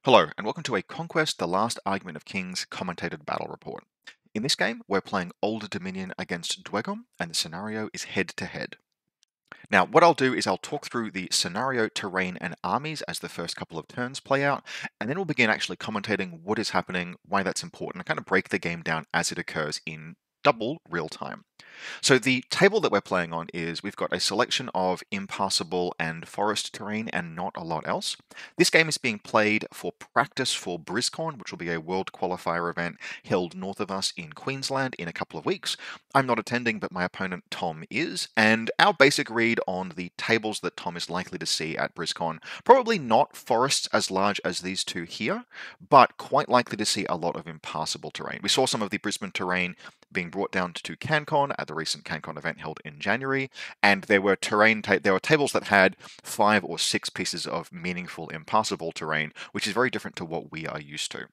Hello, and welcome to a Conquest, The Last Argument of Kings commentated battle report. In this game, we're playing Old Dominion against Dweghom, and the scenario is head-to-head. Now, what I'll do is I'll talk through the scenario, terrain, and armies as the first couple of turns play out, and then we'll begin actually commentating what is happening, why that's important, and kind of break the game down as it occurs in double real time. So the table that we're playing on is we've got a selection of impassable and forest terrain and not a lot else. This game is being played for practice for BrisCon, which will be a world qualifier event held north of us in Queensland in a couple of weeks. I'm not attending, but my opponent Tom is, and our basic read on the tables that Tom is likely to see at BrisCon, probably not forests as large as these two here, but quite likely to see a lot of impassable terrain. We saw some of the Brisbane terrain being brought down to CanCon at the recent CanCon event held in January, and there were tables that had 5 or 6 pieces of meaningful impassable terrain, which is very different to what we are used to.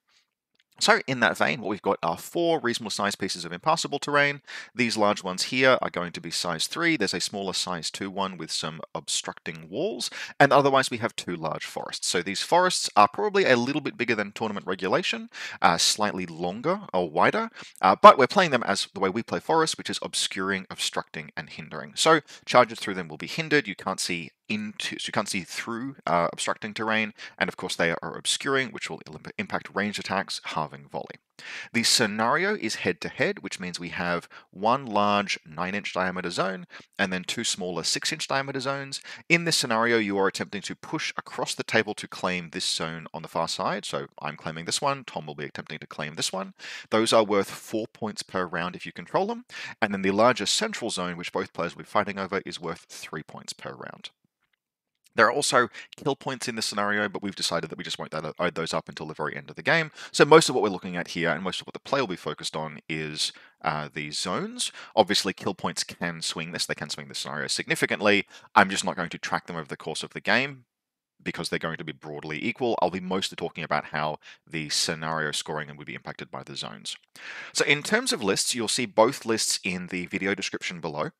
So in that vein, what we've got are 4 reasonable sized pieces of impassable terrain. These large ones here are going to be size 3. There's a smaller size 2 one with some obstructing walls, and otherwise we have 2 large forests. So these forests are probably a little bit bigger than tournament regulation, slightly longer or wider, but we're playing them as the way we play forests, which is obscuring, obstructing, and hindering. So charges through them will be hindered. You can't see through obstructing terrain, and of course they are obscuring, which will impact ranged attacks, halving volley. The scenario is head-to-head, which means we have 1 large 9-inch diameter zone and then 2 smaller 6-inch diameter zones. In this scenario, you are attempting to push across the table to claim this zone on the far side. So I'm claiming this one, Tom will be attempting to claim this one. Those are worth 4 points per round if you control them. And then the larger central zone, which both players will be fighting over, is worth 3 points per round. There are also kill points in this scenario, but we've decided that we just won't add those up until the very end of the game. So most of what we're looking at here, and most of what the play will be focused on, is the zones. Obviously, kill points can swing this. They can swing the scenario significantly. I'm just not going to track them over the course of the game, because they're going to be broadly equal. I'll be mostly talking about how the scenario scoring would be impacted by the zones. So in terms of lists, you'll see both lists in the video description below.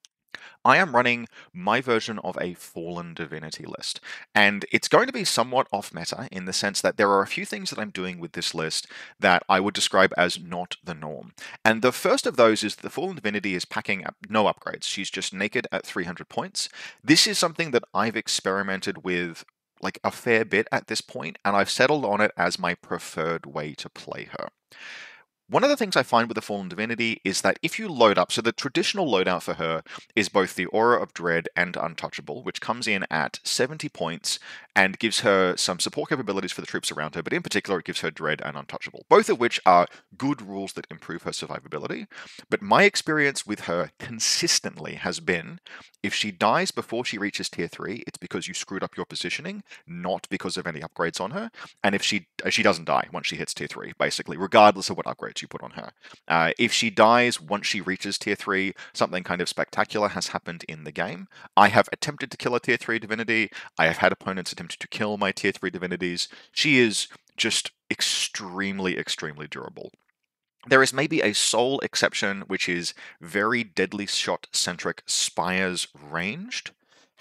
I am running my version of a Fallen Divinity list, and it's going to be somewhat off meta in the sense that there are a few things that I'm doing with this list that I would describe as not the norm. And the first of those is the Fallen Divinity is packing up no upgrades. She's just naked at 300 points. This is something that I've experimented with like a fair bit at this point, and I've settled on it as my preferred way to play her. One of the things I find with the Fallen Divinity is that if you load up, so the traditional loadout for her is both the Aura of Dread and Untouchable, which comes in at 70 points and gives her some support capabilities for the troops around her, but in particular it gives her Dread and Untouchable, both of which are good rules that improve her survivability. But my experience with her consistently has been, if she dies before she reaches tier 3, it's because you screwed up your positioning, not because of any upgrades on her. And if she doesn't die once she hits tier 3, basically, regardless of what upgrades you put on her. If she dies once she reaches tier 3, something kind of spectacular has happened in the game. I have attempted to kill a tier 3 divinity. I have had opponents attempt to kill my tier 3 divinities. She is just extremely, extremely durable. There is maybe a sole exception, which is very deadly shot-centric Spires ranged.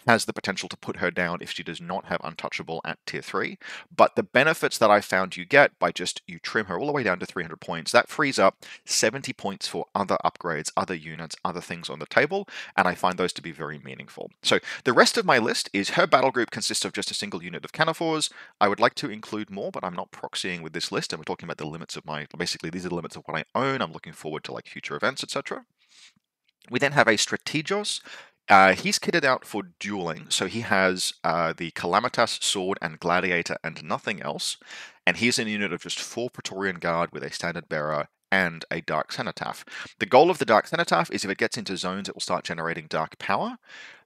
Has the potential to put her down if she does not have Untouchable at tier 3. But the benefits that I found you get by just, you trim her all the way down to 300 points, that frees up 70 points for other upgrades, other units, other things on the table, and I find those to be very meaningful. So the rest of my list is her battle group consists of just a single unit of Kanephors. I would like to include more, but I'm not proxying with this list, and we're talking about the limits of basically these are the limits of what I own. I'm looking forward to like future events, etc. We then have a Strategos. He's kitted out for dueling, so he has the Calamitas sword and Gladiator and nothing else, and he's in a unit of just 4 Praetorian Guard with a standard bearer and a Dark Cenotaph. The goal of the Dark Cenotaph is if it gets into zones, it will start generating dark power.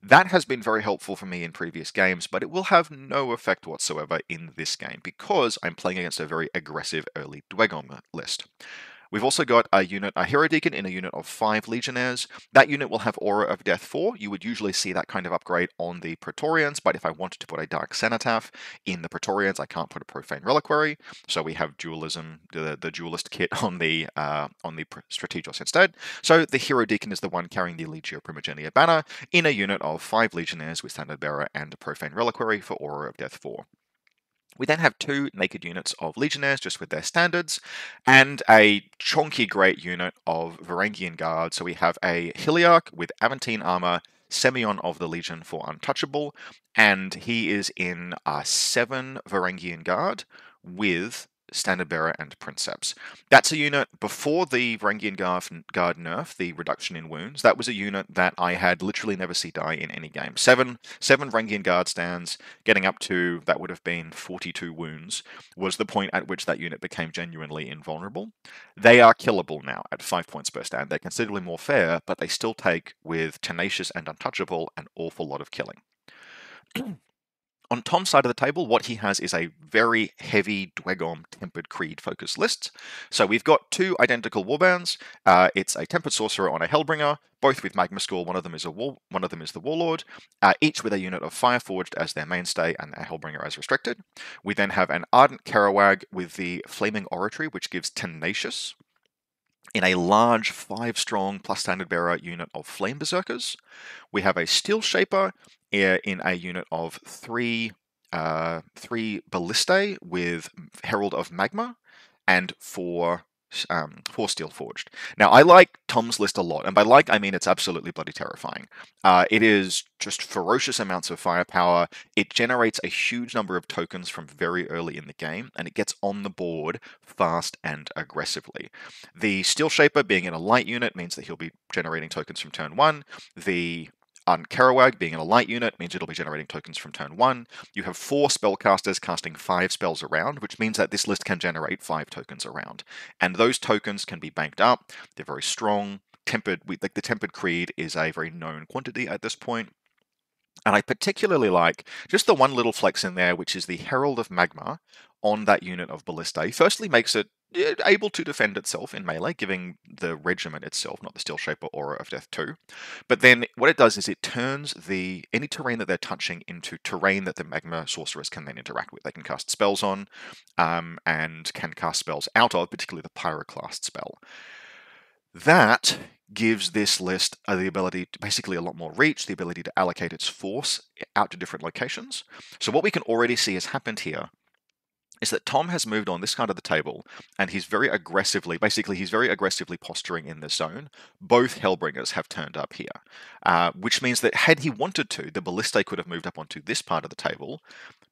That has been very helpful for me in previous games, but it will have no effect whatsoever in this game because I'm playing against a very aggressive early Dweghom list. We've also got a Hierodeacon in a unit of 5 Legionnaires. That unit will have Aura of Death 4. You would usually see that kind of upgrade on the Praetorians, but if I wanted to put a Dark Cenotaph in the Praetorians, I can't put a Profane Reliquary. So we have dualism, the dualist kit on the Strategos instead. So the Hierodeacon is the one carrying the Legio Primigenia banner in a unit of 5 Legionnaires with Standard Bearer and a Profane Reliquary for Aura of Death 4. We then have 2 naked units of Legionnaires, just with their standards, and a chonky great unit of Varangian Guard. So we have a Xhiliarch with Aventine armor, Semion of the Legion for Untouchable, and he is in 7 Varangian Guard with Standard Bearer and Princeps. That's a unit before the Varangian Guard nerf, the reduction in wounds. That was a unit that I had literally never see die in any game. Seven Varangian Guard stands, getting up to, that would have been 42 wounds, was the point at which that unit became genuinely invulnerable. They are killable now at 5 points per stand. They're considerably more fair, but they still take, with Tenacious and Untouchable, an awful lot of killing. On Tom's side of the table, what he has is a very heavy Dweghom Tempered Creed focused list. So we've got 2 identical warbands. It's a Tempered Sorcerer on a Hellbringer, both with Magma score. One of them is the Warlord, each with a unit of Fireforged as their mainstay and a Hellbringer as restricted. We then have an Ardent Kerawegh with the Flaming Oratory, which gives Tenacious, in a large 5-strong plus Standard Bearer unit of Flame Berserkers. We have a Steel Shaper in a unit of 3 Ballistae with Herald of Magma and 4 Steel Forged. Now, I like Tom's list a lot, and by like, I mean it's absolutely bloody terrifying. It is just ferocious amounts of firepower. It generates a huge number of tokens from very early in the game, and it gets on the board fast and aggressively. The Steel Shaper being in a light unit means that he'll be generating tokens from turn 1. The Kerawegh being in a light unit means it'll be generating tokens from turn 1. You have 4 spellcasters casting 5 spells around, which means that this list can generate 5 tokens around. And those tokens can be banked up. They're very strong. The Tempered Creed is a very known quantity at this point. And I particularly like just the one little flex in there, which is the Herald of Magma on that unit of Ballistae. Firstly, makes it able to defend itself in melee, giving the regiment itself, not the Steel Shaper, Aura of Death 2. But then what it does is it turns any terrain that they're touching into terrain that the Magma Sorcerers can then interact with. They can cast spells on and can cast spells out of, particularly the Pyroclast spell. That gives this list the ability to basically a lot more reach, the ability to allocate its force out to different locations. So what we can already see has happened here is that Tom has moved on this side of the table, and he's very aggressively posturing in this zone. Both Hellbringers have turned up here, which means that had he wanted to, the Ballistae could have moved up onto this part of the table,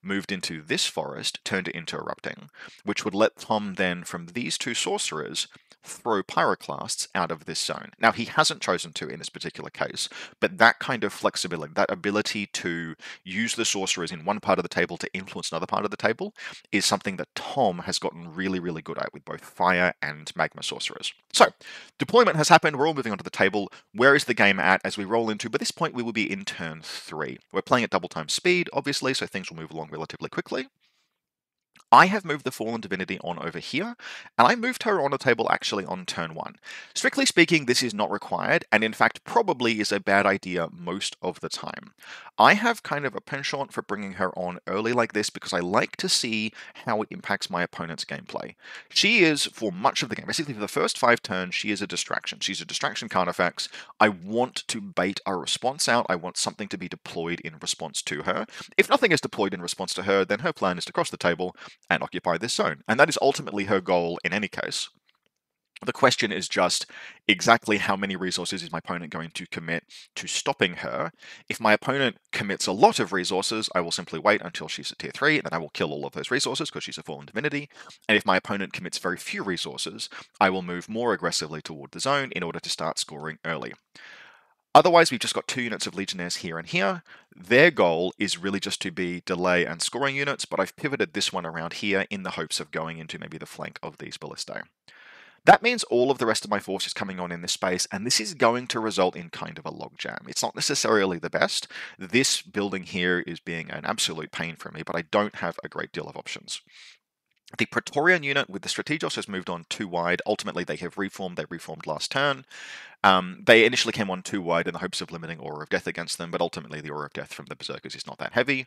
moved into this forest, turned it into Erupting, which would let Tom then, from these 2 sorcerers, throw Pyroclasts out of this zone. Now, he hasn't chosen to in this particular case, but that kind of flexibility, that ability to use the sorcerers in one part of the table to influence another part of the table, is something that Tom has gotten really, really good at with both fire and magma sorcerers. So, deployment has happened. We're all moving onto the table. Where is the game at as we roll into? By this point, we will be in turn 3. We're playing at double time speed, obviously, so things will move along relatively quickly. I have moved the Fallen Divinity on over here, and I moved her on the table actually on turn 1. Strictly speaking, this is not required, and in fact probably is a bad idea most of the time. I have kind of a penchant for bringing her on early like this because I like to see how it impacts my opponent's gameplay. She is, for much of the game, basically for the first 5 turns, she is a distraction. She's a distraction Carnifex. I want to bait a response out. I want something to be deployed in response to her. If nothing is deployed in response to her, then her plan is to cross the table and occupy this zone. And that is ultimately her goal in any case. The question is just exactly how many resources is my opponent going to commit to stopping her. If my opponent commits a lot of resources, I will simply wait until she's at tier 3, and then I will kill all of those resources because she's a Fallen Divinity. And if my opponent commits very few resources, I will move more aggressively toward the zone in order to start scoring early. Otherwise, we've just got 2 units of Legionnaires here and here. Their goal is really just to be delay and scoring units, but I've pivoted this one around here in the hopes of going into maybe the flank of these Ballistae. That means all of the rest of my force is coming on in this space, and this is going to result in kind of a logjam. It's not necessarily the best. This building here is being an absolute pain for me, but I don't have a great deal of options. The Praetorian unit with the Strategos has moved on too wide. Ultimately, they have reformed. They reformed last turn. They initially came on too wide in the hopes of limiting Aura of Death against them, but ultimately the Aura of Death from the Berserkers is not that heavy.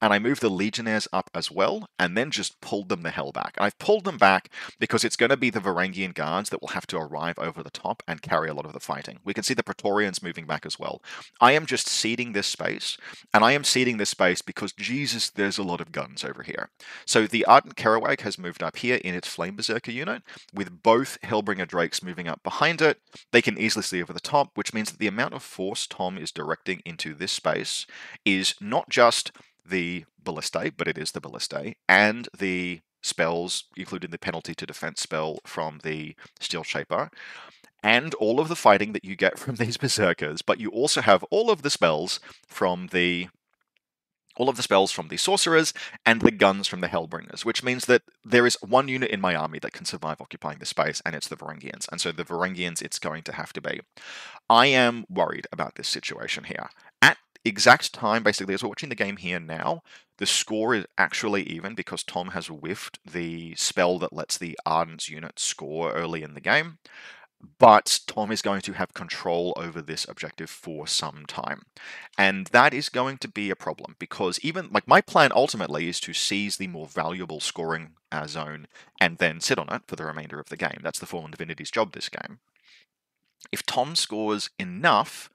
And I moved the Legionnaires up as well, and then just pulled them the hell back. And I've pulled them back because it's going to be the Varangian guards that will have to arrive over the top and carry a lot of the fighting. We can see the Praetorians moving back as well. I am just ceding this space, and I am ceding this space because, Jesus, there's a lot of guns over here. So the Ardent Kerawegh has moved up here in its Flame Berserker unit, with both Hellbringer Drakes moving up behind it. They can easily see over the top, which means that the amount of force Tom is directing into this space is not just the Ballistae, but it is the Ballistae, and the spells, including the penalty to defense spell from the Steel Shaper, and all of the fighting that you get from these Berserkers, but you also have all of the spells from the Sorcerers and the guns from the Hellbringers, which means that there is one unit in my army that can survive occupying the space, and it's the Varangians. And so the Varangians, it's going to have to be. I am worried about this situation here. At exact time, basically, as we're watching the game here now, the score is actually even because Tom has whiffed the spell that lets the Ardent's unit score early in the game. But Tom is going to have control over this objective for some time. And that is going to be a problem because even, like, my plan ultimately is to seize the more valuable scoring zone and then sit on it for the remainder of the game. That's the Fallen Divinity's job this game. If Tom scores enough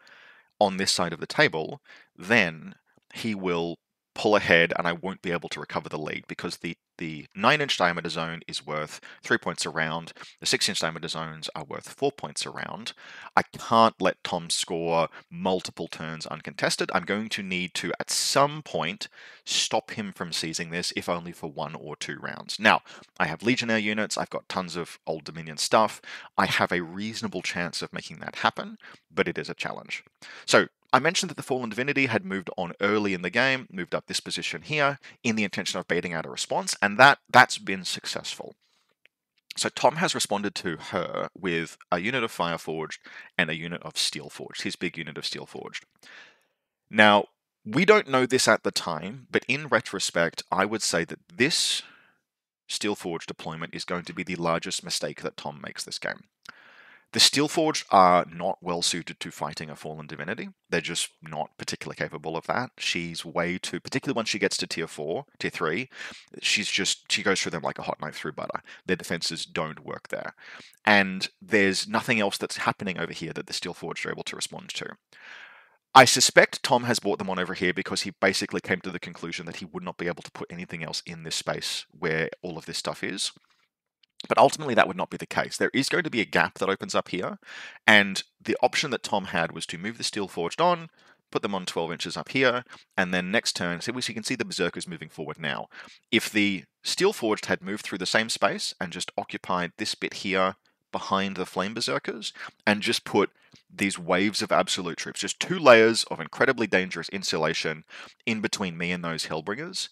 on this side of the table, then he will pull ahead and I won't be able to recover the lead because the 9-inch diameter zone is worth 3 points a round. The 6-inch diameter zones are worth 4 points a round. I can't let Tom score multiple turns uncontested. I'm going to need to, at some point, stop him from seizing this, if only for 1 or 2 rounds. Now, I have Legionnaire units. I've got tons of Old Dominion stuff. I have a reasonable chance of making that happen, but it is a challenge. So, I mentioned that the Fallen Divinity had moved on early in the game, moved up this position here, in the intention of baiting out a response, and that's been successful. So Tom has responded to her with a unit of Fireforged and a unit of Steelforged, his big unit of Steelforged. Now, we don't know this at the time, but in retrospect, I would say that this Steelforged deployment is going to be the largest mistake that Tom makes this game. The Steelforged are not well suited to fighting a Fallen Divinity. They're just not particularly capable of that. She's way too, particularly once she gets to tier 3, she goes through them like a hot knife through butter. Their defenses don't work there. And there's nothing else that's happening over here that the Steelforged are able to respond to. I suspect Tom has brought them on over here because he basically came to the conclusion that he would not be able to put anything else in this space where all of this stuff is. But ultimately, that would not be the case. There is going to be a gap that opens up here, and the option that Tom had was to move the Steelforged on, put them on 12 inches up here, and then next turn, so you can see the Berserkers moving forward now. If the Steelforged had moved through the same space and just occupied this bit here behind the Flame Berserkers, and just put these waves of absolute troops, just 2 layers of incredibly dangerous insulation in between me and those Hellbringers,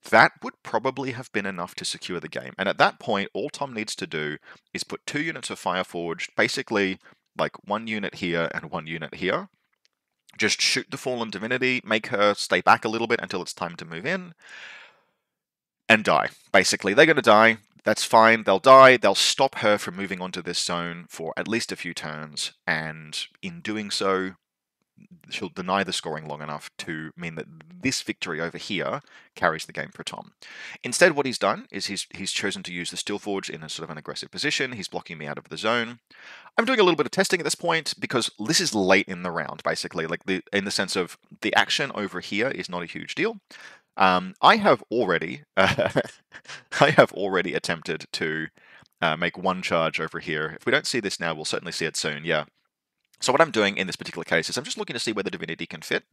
that would probably have been enough to secure the game. And at that point, all Tom needs to do is put 2 units of Fireforged, basically like 1 unit here and 1 unit here. Just shoot the Fallen Divinity, make her stay back a little bit until it's time to move in, and die. Basically, they're going to die. That's fine. They'll die. They'll stop her from moving onto this zone for at least a few turns. And in doing so, she'll deny the scoring long enough to mean that this victory over here carries the game for Tom. Instead, what he's done is he's chosen to use the Steelforged in a sort of an aggressive position. He's blocking me out of the zone. I'm doing a little bit of testing at this point because this is late in the round, basically, in the sense of the action over here is not a huge deal. I have already attempted to make 1 charge over here. If we don't see this now, we'll certainly see it soon. Yeah. So what I'm doing in this particular case is I'm just looking to see where the Divinity can fit,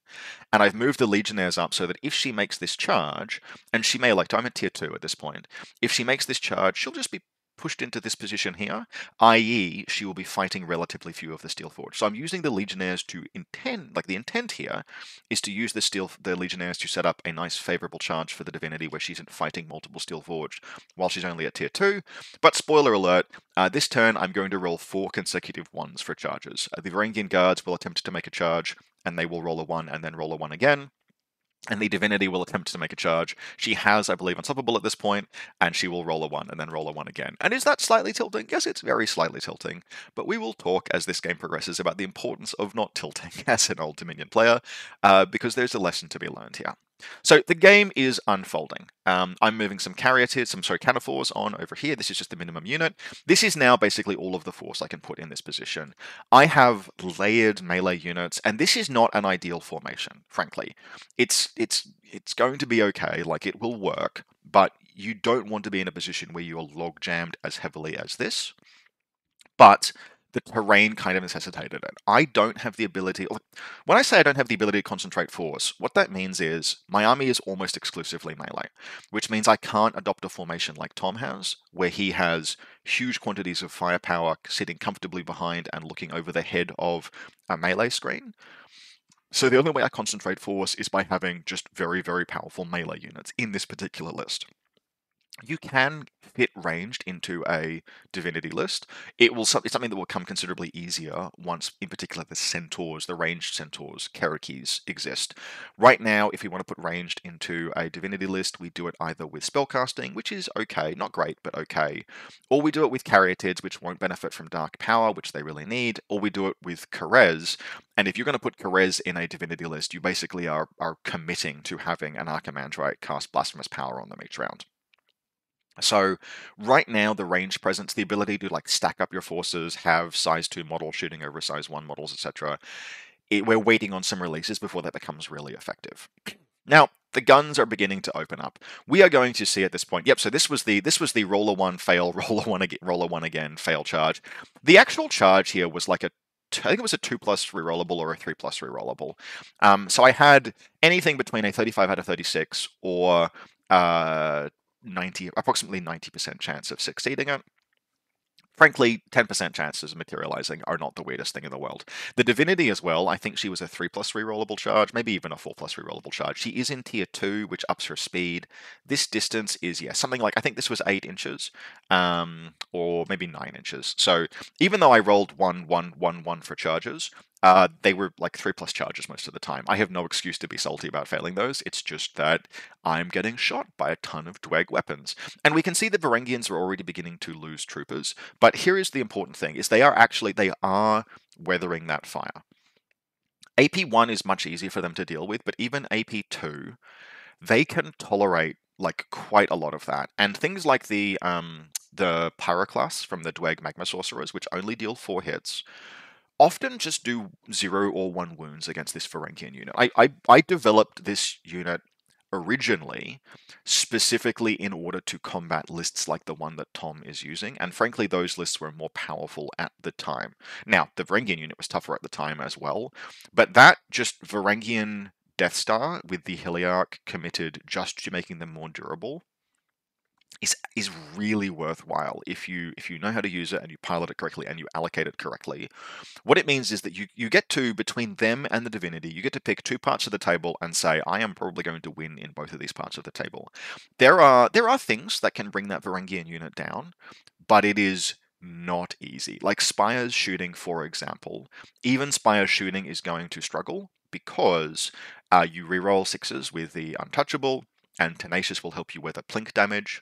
and I've moved the Legionnaires up so that if she makes this charge, and she may elect, I'm at tier 2 at this point, if she makes this charge, she'll just be pushed into this position here, i.e. she will be fighting relatively few of the Steelforged. So I'm using the Legionnaires to the intent here is to use the Legionnaires to set up a nice favorable charge for the Divinity where she's fighting multiple Steelforged while she's only at tier 2. But spoiler alert, this turn I'm going to roll 4 consecutive 1s for charges. The Varangian guards will attempt to make a charge, and they will roll a 1 and then roll a 1 again. and the Divinity will attempt to make a charge. She has, I believe, Unstoppable at this point, and she will roll a 1 and then roll a 1 again. And is that slightly tilting? Yes, it's very slightly tilting, but we will talk as this game progresses about the importance of not tilting as an Old Dominion player, because there's a lesson to be learned here. So the game is unfolding. I'm moving some Canephors on over here. This is just the minimum unit. This is now basically all of the force I can put in this position. I have layered melee units, and this is not an ideal formation, frankly. It's going to be okay, like it will work, but you don't want to be in a position where you're log jammed as heavily as this. But the terrain kind of necessitated it. I don't have the ability. When I say I don't have the ability to concentrate force, what that means is my army is almost exclusively melee, which means I can't adopt a formation like Tom has, where he has huge quantities of firepower sitting comfortably behind and looking over the head of a melee screen. So the only way I concentrate force is by having just very, very powerful melee units in this particular list. You can fit ranged into a Divinity list. It's something that will come considerably easier once, in particular, the centaurs, the ranged centaurs, Keraweghes exist. Right now, if we want to put ranged into a Divinity list, we do it either with spellcasting, which is okay, not great, but okay, or we do it with Caryatids, which won't benefit from Dark Power, which they really need, or we do it with Kerawegh. And if you're going to put Kerawegh in a Divinity list, you basically are committing to having an Archimandrite cast Blasphemous Power on them each round. So right now, the range presence, the ability to like stack up your forces, have size 2 models shooting over size 1 models, etc. We're waiting on some releases before that becomes really effective. Now, the guns are beginning to open up. We are going to see at this point. Yep. So this was the roller 1 fail, roller 1 again fail charge. The actual charge here was like I think it was a 2+ rerollable or a 3+ rerollable. So I had anything between a 35 out of 36 or approximately 90% chance of succeeding it. Frankly, 10% chances of materializing are not the weirdest thing in the world. The Divinity as well, I think she was a 3+ rerollable charge, maybe even a 4+ rerollable charge. She is in tier 2, which ups her speed. This distance is, something like, I think this was 8 inches, or maybe 9 inches. So even though I rolled 1, 1, 1, 1 for charges, they were like 3+ charges most of the time. I have no excuse to be salty about failing those. It's just that I'm getting shot by a ton of Dweghom weapons. And we can see the Varangians are already beginning to lose troopers. But here is the important thing, is they are weathering that fire. AP1 is much easier for them to deal with, but even AP2, they can tolerate like quite a lot of that. And things like the Pyroclasts from the Dweghom Magma Sorcerers, which only deal 4 hits, often just do 0 or 1 wounds against this Varangian unit. I developed this unit originally specifically in order to combat lists like the one that Tom is using, and frankly those lists were more powerful at the time. Now, the Varangian unit was tougher at the time as well, but that just Varangian Death Star with the Xhiliarch committed just to making them more durable is really worthwhile if you know how to use it and you pilot it correctly and you allocate it correctly. What it means is that you get to, between them and the Divinity, you get to pick 2 parts of the table and say, I am probably going to win in both of these parts of the table. There are things that can bring that Varangian unit down, but it is not easy. Like Spire's shooting, for example. Even Spire's shooting is going to struggle because you reroll 6s with the Untouchable, and Tenacious will help you weather plink damage.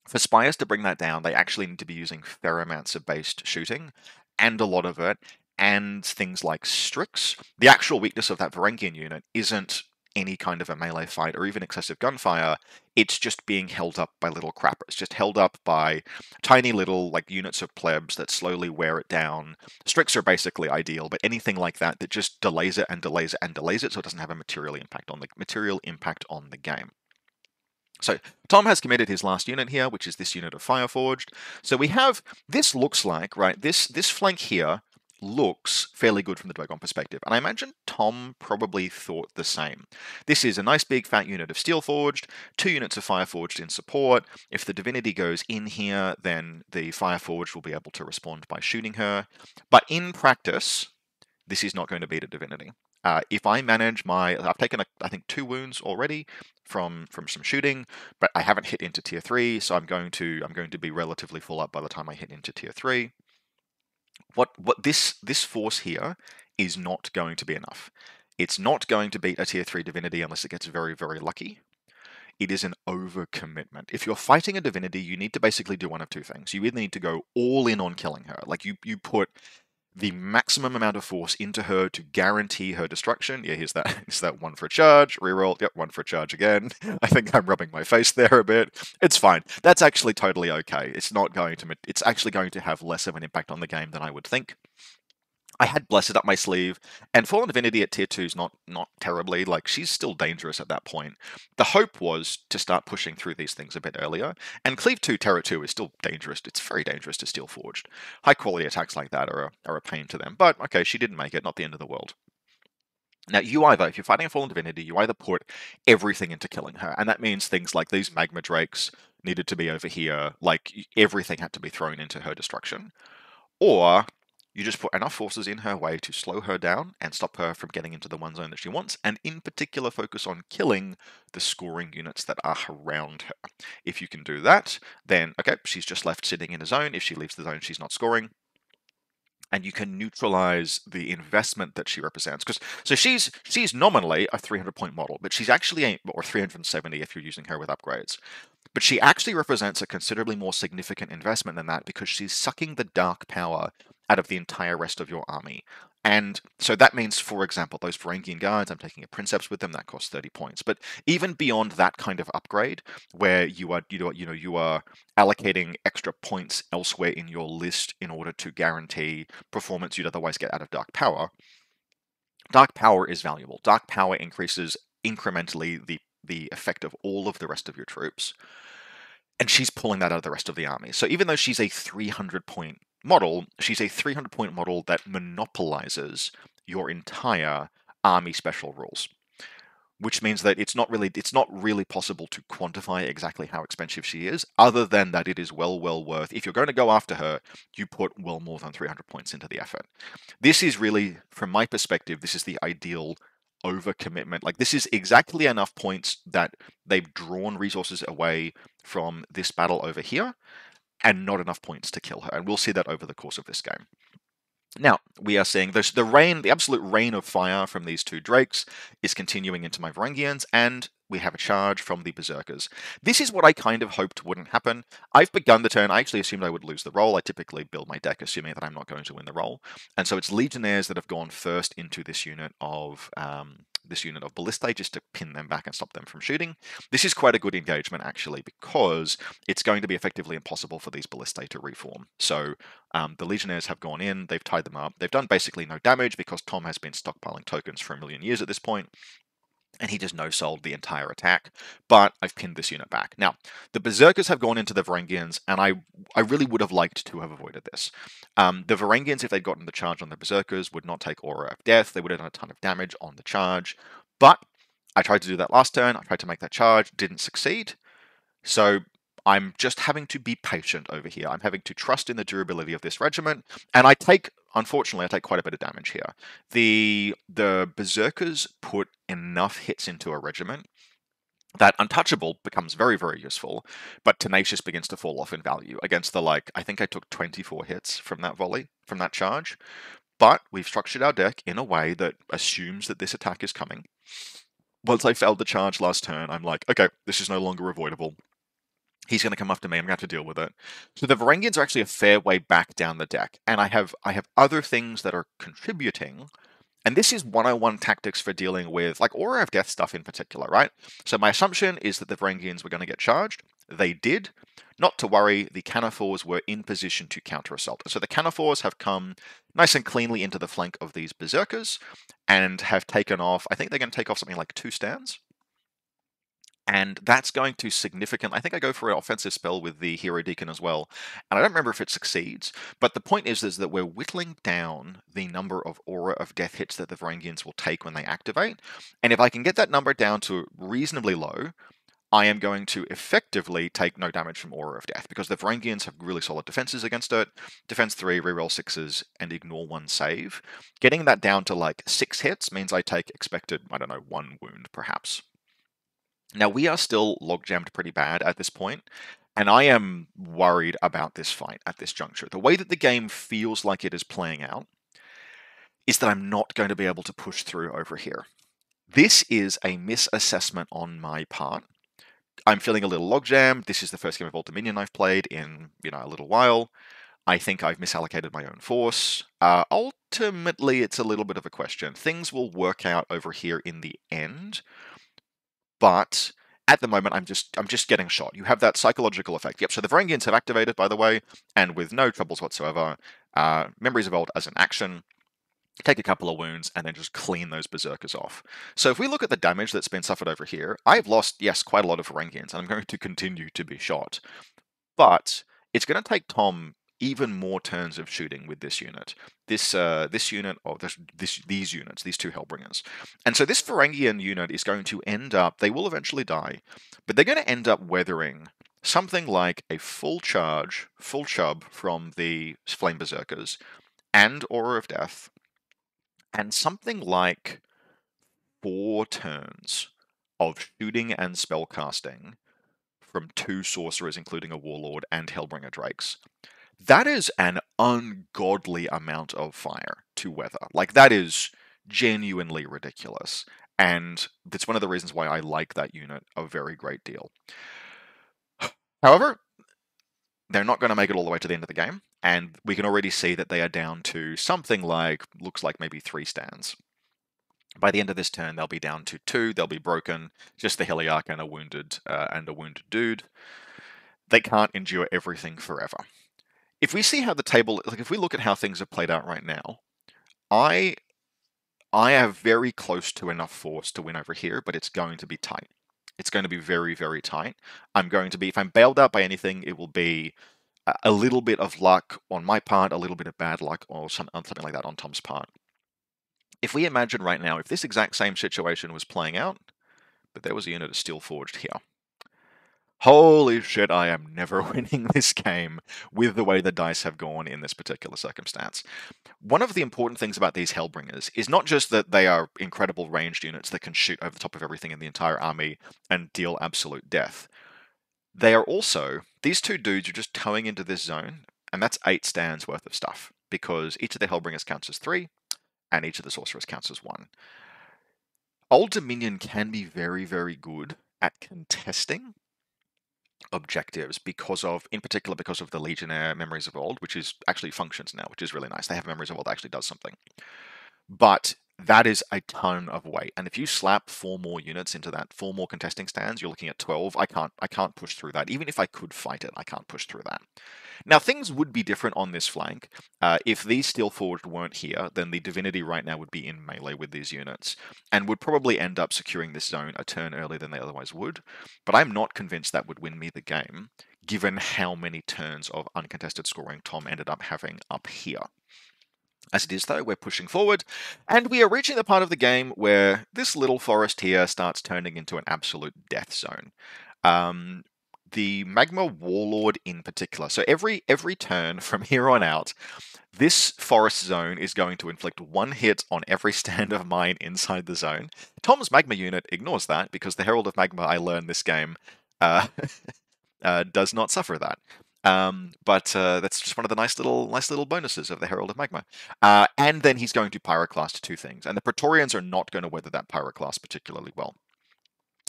For Spires to bring that down, they actually need to be using Ferromancer-based shooting, and a lot of it, and things like Strix. The actual weakness of that Varangian unit isn't any kind of a melee fight or even excessive gunfire, it's just being held up by little crap. It's just held up by tiny little like units of plebs that slowly wear it down. Strix are basically ideal, but anything like that that just delays it and delays it and delays it so it doesn't have a material impact on the game. So Tom has committed his last unit here, which is this unit of Fireforged. So we have, this looks like, right, this flank here looks fairly good from the Dweghom perspective, and I imagine Tom probably thought the same. This is a nice big fat unit of Steelforged, 2 units of Fireforged in support. If the Divinity goes in here, then the Fireforged will be able to respond by shooting her. But in practice, this is not going to beat a Divinity. If I manage I've taken, I think, 2 wounds already from some shooting, but I haven't hit into tier 3, so I'm going to be relatively full up by the time I hit into tier 3. What this force here is not going to be enough. It's not going to beat a tier 3 Divinity unless it gets very, very lucky. It is an overcommitment. If you're fighting a Divinity, you need to basically do one of two things. You either need to go all in on killing her, like you put the maximum amount of force into her to guarantee her destruction. Yeah, here's that. Is that one for a charge? Reroll. Yep, one for a charge again. I think I'm rubbing my face there a bit. It's fine. That's actually totally okay. It's not going to. It's actually going to have less of an impact on the game than I would think. I had Blessed up my sleeve, and Fallen Divinity at tier 2 is not terribly, like, she's still dangerous at that point. The hope was to start pushing through these things a bit earlier, and Cleave 2, Terror 2 is still dangerous. It's very dangerous to Steel Forged. High quality attacks like that are a pain to them, but okay, she didn't make it, not the end of the world. Now, if you're fighting a Fallen Divinity, you either put everything into killing her, and that means things like these Magma Drakes needed to be over here, like, everything had to be thrown into her destruction, or you just put enough forces in her way to slow her down and stop her from getting into the one zone that she wants, and in particular focus on killing the scoring units that are around her. If you can do that, then, okay, she's just left sitting in a zone. If she leaves the zone, she's not scoring. And you can neutralize the investment that she represents. So she's nominally a 300-point model, but she's actually or 370 if you're using her with upgrades. But she actually represents a considerably more significant investment than that because she's sucking the dark power out of the entire rest of your army. And so that means, for example, those Varangian guards, I'm taking a Princeps with them, that costs 30 points. But even beyond that kind of upgrade, where you are allocating extra points elsewhere in your list in order to guarantee performance you'd otherwise get out of Dark Power, Dark Power is valuable. Dark Power increases incrementally the effect of all of the rest of your troops. And she's pulling that out of the rest of the army. So even though she's a 300-point model, she's a 300-point model that monopolizes your entire army special rules. Which means that it's not really possible to quantify exactly how expensive she is, other than that it is well worth. If you're going to go after her, you put well more than 300 points into the effort. This is really, from my perspective, this is the ideal overcommitment. Like, this is exactly enough points that they've drawn resources away from this battle over here, and not enough points to kill her. And we'll see that over the course of this game. Now, we are seeing the absolute rain of fire from these two Drakes is continuing into my Varangians, and we have a charge from the Berserkers. This is what I kind of hoped wouldn't happen. I've begun the turn. I actually assumed I would lose the roll. I typically build my deck assuming that I'm not going to win the roll. And so it's Legionnaires that have gone first into this unit of Ballistae just to pin them back and stop them from shooting. This is quite a good engagement, actually, because it's going to be effectively impossible for these Ballistae to reform. So the Legionnaires have gone in, they've tied them up. They've done basically no damage because Tom has been stockpiling tokens for 1,000,000 years at this point. And he just no-sold the entire attack, but I've pinned this unit back. Now, the Berserkers have gone into the Varangians, and I really would have liked to have avoided this. The Varangians, if they'd gotten the charge on the Berserkers, would not take Aura of Death. They would have done a ton of damage on the charge, but I tried to do that last turn. I tried to make that charge, didn't succeed. So I'm just having to be patient over here. I'm having to trust in the durability of this regiment, and unfortunately, I take quite a bit of damage here. The Berserkers put enough hits into a regiment that Untouchable becomes very, very useful, but Tenacious begins to fall off in value against I think I took 24 hits from that volley, from that charge, but we've structured our deck in a way that assumes that this attack is coming. Once I failed the charge last turn, I'm like, okay, this is no longer avoidable. He's going to come after me. I'm going to have to deal with it. So the Varangians are actually a fair way back down the deck. And I have other things that are contributing. And this is 101 tactics for dealing with, like, Aura of Death stuff in particular, right? So my assumption is that the Varangians were going to get charged. They did. Not to worry, the Kanephors were in position to counter-assault. So the Kanephors have come nice and cleanly into the flank of these Berserkers and have taken off, I think they're going to take off something like 2 stands. And that's going to I think I go for an offensive spell with the Hierodeacon as well. And I don't remember if it succeeds, but the point is that we're whittling down the number of Aura of Death hits that the Varangians will take when they activate. And if I can get that number down to reasonably low, I am going to effectively take no damage from Aura of Death, because the Varangians have really solid defenses against it. Defense 3, reroll 6s, and ignore 1 save. Getting that down to like 6 hits means I take expected, 1 wound perhaps. Now, we are still logjammed pretty bad at this point, and I am worried about this fight at this juncture. The way that the game feels like it is playing out is that I'm not going to be able to push through over here. This is a misassessment on my part. I'm feeling a little logjam. This is the first game of Old Dominion I've played in, a little while. I think I've misallocated my own force. Ultimately, it's a little bit of a question. Things will work out over here in the end, but at the moment, I'm just getting shot. You have that psychological effect. Yep, so the Varangians have activated, by the way, and with no troubles whatsoever. Memories of Old as an action, take a couple of wounds, and then just clean those Berserkers off. So if we look at the damage that's been suffered over here, I've lost, yes, quite a lot of Varangians, and I'm going to continue to be shot. But it's going to take Tom even more turns of shooting with this unit. This unit, or these units, these two Hellbringers. And so this Varangian unit is going to end up, they will eventually die, but they're going to end up weathering something like a full charge, full chub from the Flame Berserkers, and Aura of Death, and something like 4 turns of shooting and spellcasting from 2 sorcerers, including a Warlord and Hellbringer Drakes. That is an ungodly amount of fire to weather. Like, that is genuinely ridiculous. And it's one of the reasons why I like that unit a very great deal. However, they're not going to make it all the way to the end of the game, and we can already see that they are down to something like, looks like maybe 3 stands. By the end of this turn, they'll be down to 2, they'll be broken, just the Xhiliarch and a wounded dude. They can't endure everything forever. If we see how the table, like if we look at how things have played out right now, I have very close to enough force to win over here, but it's going to be tight. It's going to be very, very tight. If I'm bailed out by anything, it will be a little bit of luck on my part, a little bit of bad luck, or something like that on Tom's part. If we imagine right now, if this exact same situation was playing out, but there was a unit of Steelforged here. Holy shit, I am never winning this game with the way the dice have gone in this particular circumstance. One of the important things about these Hellbringers is not just that they are incredible ranged units that can shoot over the top of everything in the entire army and deal absolute death. They are also, these 2 dudes are just towing into this zone, and that's 8 stands worth of stuff, because each of the Hellbringers counts as 3, and each of the Sorcerers counts as 1. Old Dominion can be very, very good at contesting objectives in particular because of the Legionnaire Memories of Old, which is actually functions now, which is really nice. They have Memories of Old that actually does something. But that is a ton of weight, and if you slap 4 more units into that, 4 more contesting stands, you're looking at 12. I can't push through that. Even if I could fight it, I can't push through that. Now, things would be different on this flank. If these Steelforged weren't here, then the Divinity right now would be in melee with these units, and would probably end up securing this zone a turn earlier than they otherwise would. But I'm not convinced that would win me the game, given how many turns of uncontested scoring Tom ended up having up here. As it is, though, we're pushing forward, and we are reaching the part of the game where this little forest here starts turning into an absolute death zone. The Magma Warlord in particular. So every turn from here on out, this forest zone is going to inflict 1 hit on every stand of mine inside the zone. Tom's Magma unit ignores that, because the Herald of Magma I learned this game does not suffer that. But that's just one of the nice little bonuses of the Herald of Magma. And then he's going to Pyroclast 2 things, and the Praetorians are not going to weather that Pyroclast particularly well.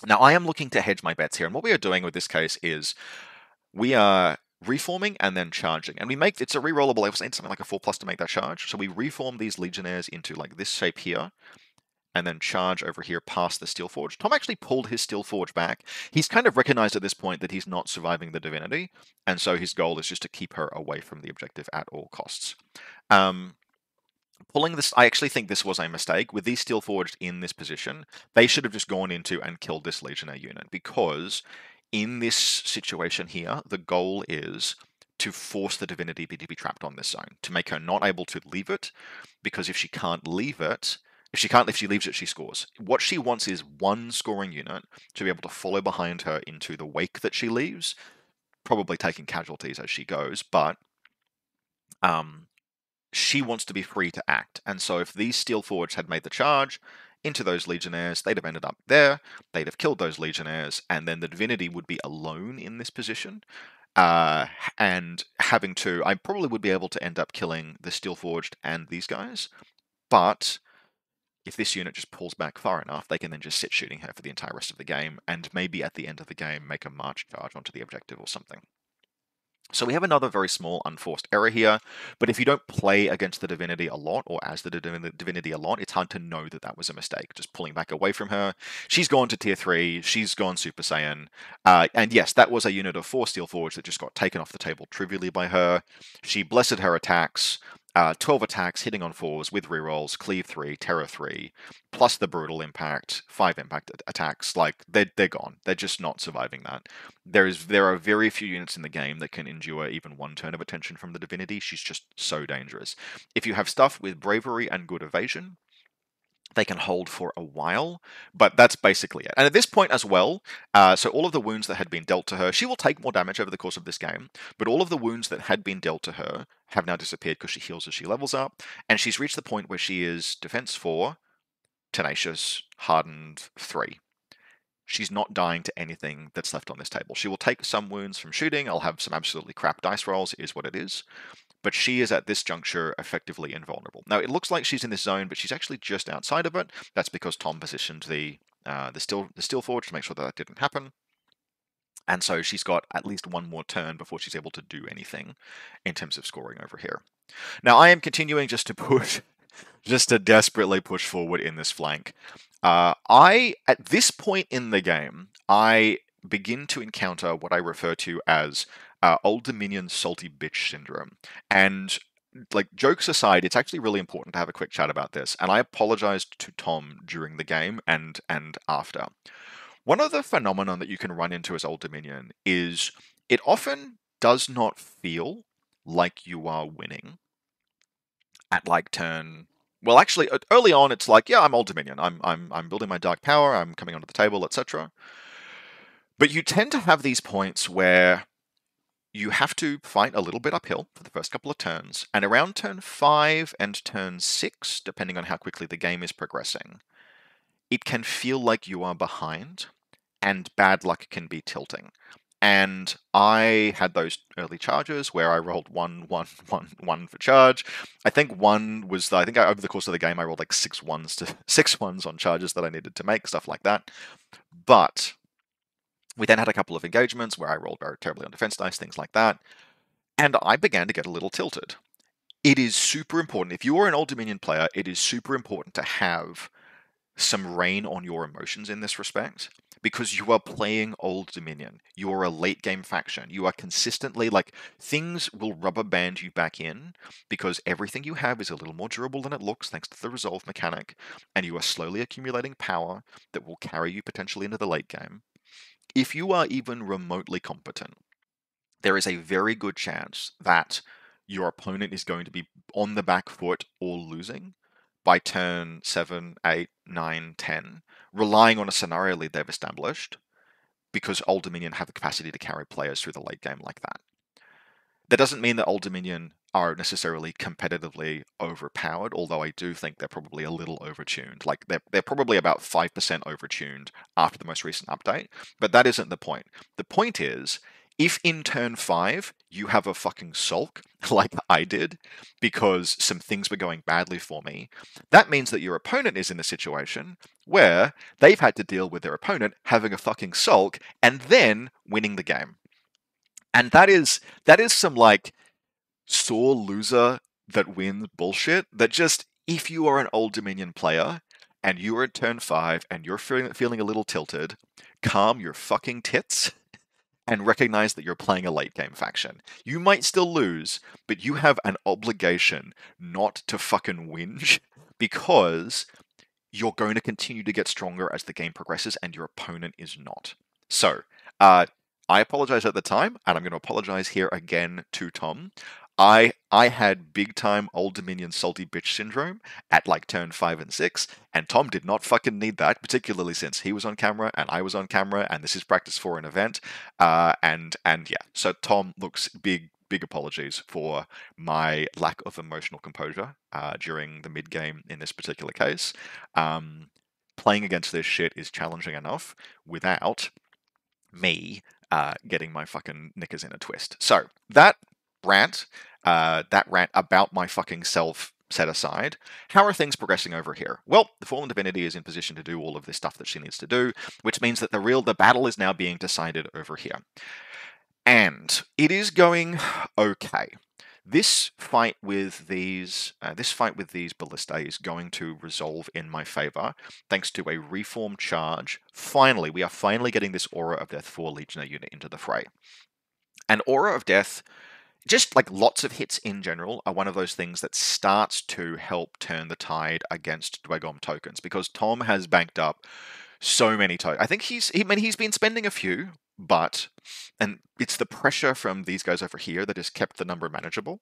Now, I am looking to hedge my bets here, and what we are doing with this case is we are reforming and then charging, and it's a rerollable. I was saying something like a 4+ to make that charge. So we reform these Legionnaires into like this shape here, and then charge over here past the Steelforged. Tom actually pulled his Steelforged back. He's kind of recognized at this point that he's not surviving the Divinity, and so his goal is just to keep her away from the objective at all costs. Pulling this, I actually think this was a mistake. With these Steelforged in this position, they should have just gone into and killed this Legionnaire unit, because in this situation here, the goal is to force the Divinity to be trapped on this zone, to make her not able to leave it, because if she can't leave it, if she leaves it, she scores. What she wants is 1 scoring unit to be able to follow behind her into the wake that she leaves, probably taking casualties as she goes, but she wants to be free to act. And so if these Steelforged had made the charge into those Legionnaires, they'd have ended up there, they'd have killed those Legionnaires, and then the Divinity would be alone in this position. And I probably would be able to end up killing the Steelforged and these guys, but if this unit just pulls back far enough, they can then just sit shooting her for the entire rest of the game, and maybe at the end of the game make a march charge onto the objective or something. So we have another very small unforced error here, but if you don't play against the Divinity a lot, or as the Divinity a lot, it's hard to know that that was a mistake, just pulling back away from her. She's gone to tier 3, she's gone Super Saiyan, and yes, that was a unit of 4 Steelforged that just got taken off the table trivially by her. She blessed her attacks, 12 attacks, hitting on 4s with rerolls, cleave 3, terror 3, plus the brutal impact, 5 impact attacks. Like, they're gone. They're just not surviving that. There are very few units in the game that can endure even one turn of attention from the Divinity. She's just so dangerous. If you have stuff with bravery and good evasion, they can hold for a while, but that's basically it. And at this point as well, so all of the wounds that had been dealt to her, she will take more damage over the course of this game, but all of the wounds that had been dealt to her have now disappeared because she heals as she levels up, and she's reached the point where she is Defense 4, Tenacious, Hardened 3. She's not dying to anything that's left on this table. She will take some wounds from shooting, I'll have some absolutely crap dice rolls, is what it is. But she is at this juncture effectively invulnerable. Now, it looks like she's in this zone, but she's actually just outside of it. That's because Tom positioned the Steelforge to make sure that that didn't happen. And so she's got at least one more turn before she's able to do anything in terms of scoring over here. Now, I am continuing just to push, just to desperately push forward in this flank. At this point in the game, I begin to encounter what I refer to as Old Dominion salty bitch syndrome. And like, jokes aside, it's actually really important to have a quick chat about this. And I apologized to Tom during the game and after. One of the phenomena that you can run into as Old Dominion is it often does not feel like you are winning at like turn. Well, actually, early on, it's like, yeah, I'm Old Dominion. I'm building my dark power. I'm coming onto the table, etc. But you tend to have these points where you have to fight a little bit uphill for the first couple of turns, and around turn 5 and turn 6, depending on how quickly the game is progressing, it can feel like you are behind, and bad luck can be tilting. And I had those early charges where I rolled 1, 1, 1, 1 for charge. I think over the course of the game I rolled like 6 ones on charges that I needed to make, stuff like that. But we then had a couple of engagements where I rolled very terribly on defense dice, things like that, and I began to get a little tilted. It is super important. If you are an Old Dominion player, it is super important to have some rein on your emotions in this respect, because you are playing Old Dominion. You are a late game faction. You are consistently, like, things will rubber band you back in because everything you have is a little more durable than it looks thanks to the resolve mechanic, and you are slowly accumulating power that will carry you potentially into the late game. If you are even remotely competent, there is a very good chance that your opponent is going to be on the back foot or losing by turn 7, 8, 9, 10, relying on a scenario lead they've established, because Old Dominion have the capacity to carry players through the late game like that. That doesn't mean that Old Dominion are necessarily competitively overpowered, although I do think they're probably a little overtuned. Like, they're probably about 5% overtuned after the most recent update, but that isn't the point. The point is, if in turn 5 you have a fucking sulk, like I did, because some things were going badly for me, that means that your opponent is in a situation where they've had to deal with their opponent having a fucking sulk and then winning the game. And that is some, like, sore loser that wins bullshit that just, if you are an Old Dominion player and you are at turn 5 and you're feeling a little tilted, calm your fucking tits and recognize that you're playing a late game faction. You might still lose, but you have an obligation not to fucking whinge, because you're going to continue to get stronger as the game progresses and your opponent is not. So, I apologize at the time, and I'm going to apologize here again to Tom. I had big time Old Dominion salty bitch syndrome at like turn 5 and 6, and Tom did not fucking need that, particularly since he was on camera and I was on camera, and this is practice for an event. And yeah, so Tom, looks, big apologies for my lack of emotional composure during the mid game in this particular case. Playing against this shit is challenging enough without me getting my fucking knickers in a twist. So that rant about my fucking self set aside, how are things progressing over here? Well, the Fallen Divinity is in position to do all of this stuff that she needs to do, which means that the battle is now being decided over here. And it is going okay. This fight with these ballistae is going to resolve in my favor, thanks to a reform charge. Finally, we are finally getting this Aura of Death 4 Legionnaire unit into the fray. And Aura of Death, just like lots of hits in general, are one of those things that starts to help turn the tide against Dweghom tokens, because Tom has banked up so many tokens. I think he's been spending a few, and it's the pressure from these guys over here that has kept the number manageable.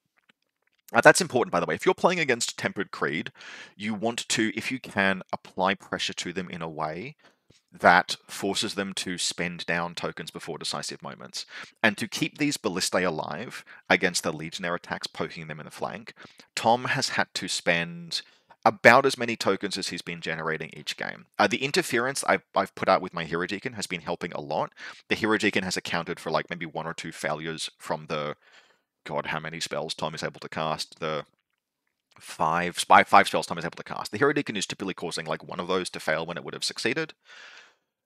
That's important, by the way. If you're playing against Tempered Creed, you want to, if you can, apply pressure to them in a way that forces them to spend down tokens before decisive moments. And to keep these ballistae alive against the Legionnaire attacks poking them in the flank, Tom has had to spend about as many tokens as he's been generating each game. The interference I've put out with my Hierodeacon has been helping a lot. The Hierodeacon has accounted for like maybe 1 or 2 failures from the, God, how many spells Tom is able to cast? The five spells Tom is able to cast. The Hierodeacon is typically causing like one of those to fail when it would have succeeded.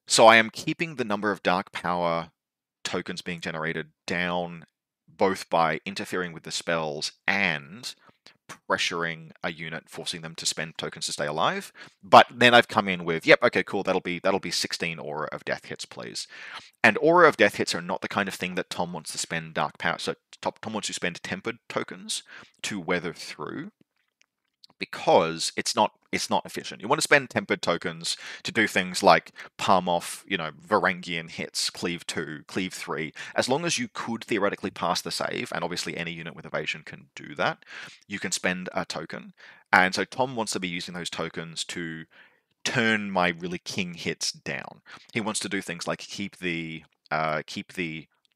So I am keeping the number of dark power tokens being generated down, both by interfering with the spells and pressuring a unit, forcing them to spend tokens to stay alive. But then I've come in with, yep, okay, cool, that'll be 16 Aura of Death hits, please. And Aura of Death hits are not the kind of thing that Tom wants to spend dark power. So Tom wants to spend tempered tokens to weather through, because it's not efficient. You want to spend tempered tokens to do things like palm off, Varangian hits, cleave 2, cleave 3. As long as you could theoretically pass the save, and obviously any unit with evasion can do that, you can spend a token. And so Tom wants to be using those tokens to turn my really king hits down. He wants to do things like keep the